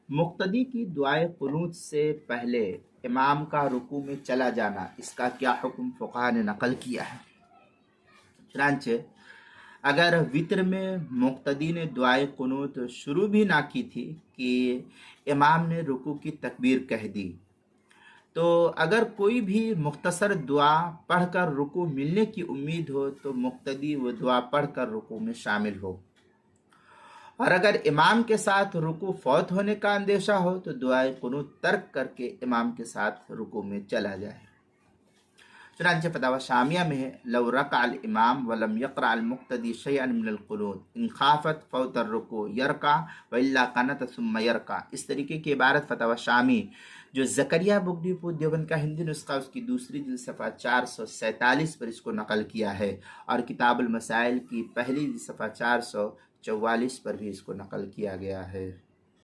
मुक्तदी की दुआए कुनूत से पहले इमाम का रुकू में चला जाना, इसका क्या हुक्म फुक़हा ने नकल किया है। चुनांचे अगर वित्र में मुक्तदी ने दुआए कुनूत शुरू भी ना की थी कि इमाम ने रुकू की तकबीर कह दी, तो अगर कोई भी मुख्तसर दुआ पढ़कर रुकू मिलने की उम्मीद हो तो मुक्तदी वो दुआ पढ़कर रुकू में शामिल हो, और अगर इमाम के साथ रुकू फौत होने का अंदेशा हो तो दुआए कुनूत तर्क करके इमाम के साथ रुकू में चला जाए। चुनांचे फतावा शामिया में है, लव रकअल इमाम वलम यक़रअल मुक्तदी शयअन मिनल कुनूत इन खाफत फौतर रुकू यरका व इल्ला क़नत सुम्मा यरका। इस तरीके की इबारत फतावा शामी जो ज़करिया बुगडीपुर देवबंद का हिंदी नुस्खा उसकी दूसरी जिल्द सफ़ा 447 पर इसको नकल किया है, और किताबुल मसाइल की पहली सफ़ा 444 पर भी इसको नकल किया गया है।